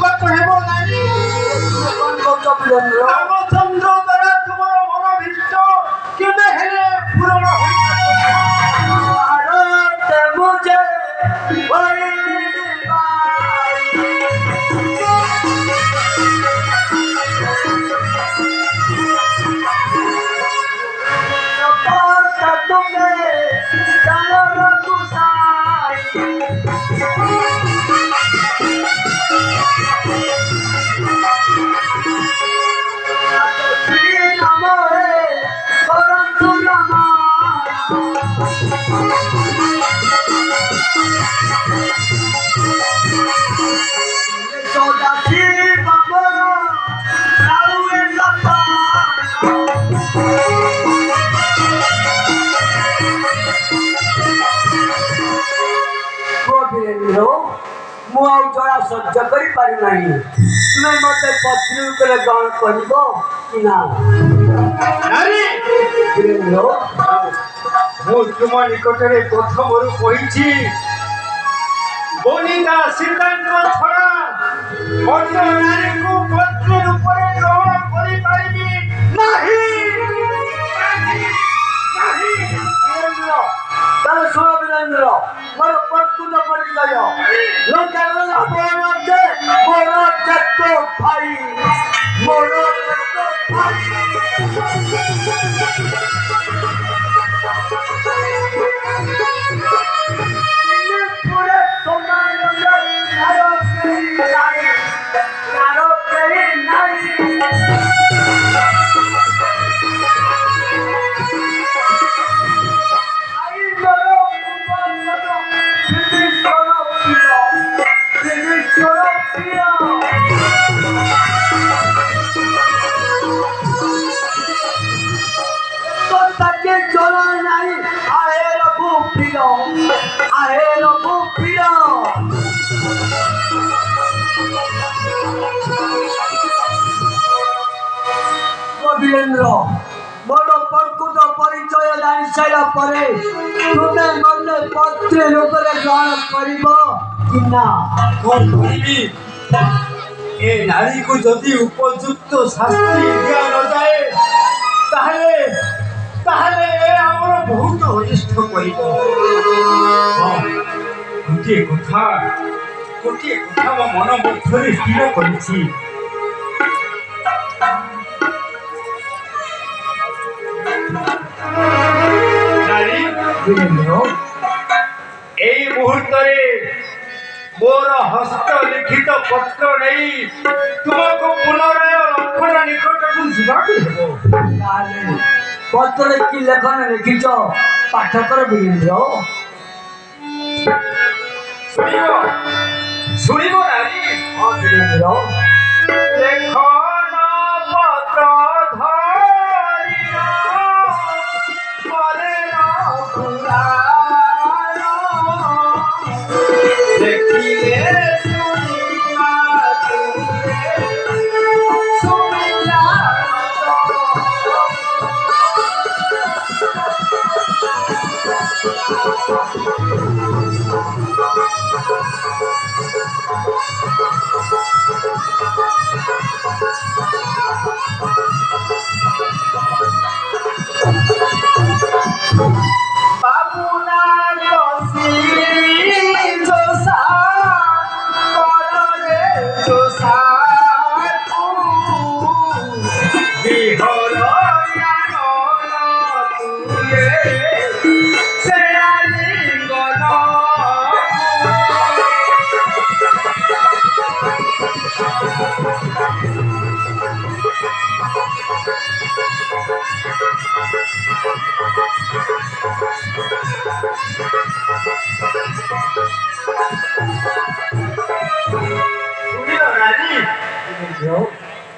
ଯିବାକୁ ହେବ ନାହିଁ। ରାମଚନ୍ଦ୍ର ଦ୍ୱାରା ତୁମର ମନୋଭୀଷ୍ଟ କେବେ ହେଲେ ପୂରଣ ମୁଁ ଆଉ ଜଳା ସହ୍ୟ କରିପାରୁନାହିଁ। ତୁମେ ମତେ ପତ୍ନୀ ଉପରେ ଗ୍ରହଣ କରିବ କି ନା? ମୁଁ ତୁମ ନିକଟରେ ପ୍ରଥମରୁ କହିଛି ବନିତା ସୀତାଙ୍କ ଛଡ଼ା ଅନ୍ୟ ନାରୀକୁ ପତ୍ନୀ ରୂପରେ ଗ୍ରହଣ କରିପାରିବି ନାହିଁ। ତାହେଲେ ଶୁଣ ବୀରେନ୍ଦ୍ର, ମୋର ପ୍ରକୃତ ପରିଚୟ ମୋର ଜାତ ଭାଇ বীরেন্দ্র, ମୋର ପ୍ରକୃତ ପରିଚୟ ଜାଣି ସାରିଲା ପରେ ତୁମେ ମତେ ପତ୍ନୀ ରୂପରେ ଗ୍ରହଣ କରିବ କି ନା? କଣ କରିବି? ଏ ନାରୀକୁ ଯଦି ଉପଯୁକ୍ତ ଶାସ୍ତି ଦିଆନଯାଏ ତାହେଲେ ଆମର ବହୁତ ଅନିଷ୍ଟ କରିବ। ଗୋଟିଏ କଥା ମୋ ମନ ମଧ୍ୟରେ ସ୍ଥିର କରିଛି। এই মুহূর্তে মোর হস্তলিখিত পত্র নেই তোমাকে পুনরায় লক্ষণ নিকটକୁ ଯିବାକୁ ହେବ। পত্রে কি লেখন লিখিছ পাঠ কর বীরেন্দ্র। শুনিব নারী? হ্যাঁ বীরেন্দ্র। লেখন পত্র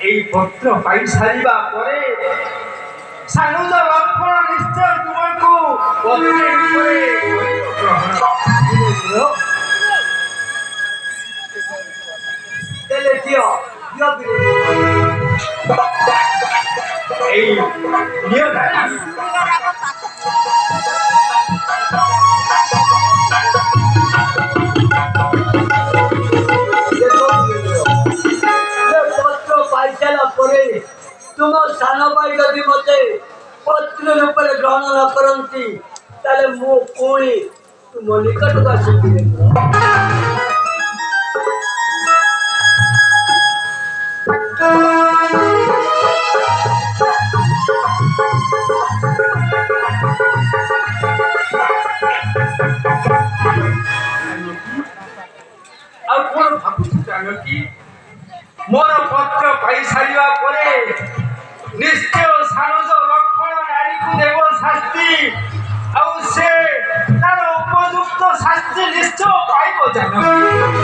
এই পত্র পাই সারিবা পরে সানুজ লক্ষণ নিশ্চয় তোমাকে পত্রের উপরে তেলে দিও এই নিয়ে ତୁମ ସାନ ଭାଇ ଯଦି ମୋତେ ପତ୍ର ରୂପରେ ଗ୍ରହଣ ନ କରନ୍ତି ତାହେଲେ ମୁଁ ପୁଣି ତୁମ ନିକଟକୁ ଆସିବି। ଆଉ କଣ ଭାବୁଛୁ ଜାନକୀ? ମୋର ପତ୍ର ପାଇସାରିବା ପରେ ନିଶ୍ଚୟ ସାନଜ ଲକ୍ଷ୍ମଣ ନାରୀକୁ ଦେବ ଶାସ୍ତି, ଆଉ ସେ ତାର ଉପଯୁକ୍ତ ଶାସ୍ତି ନିଶ୍ଚୟ ପାଇବ ଜାନକୀ।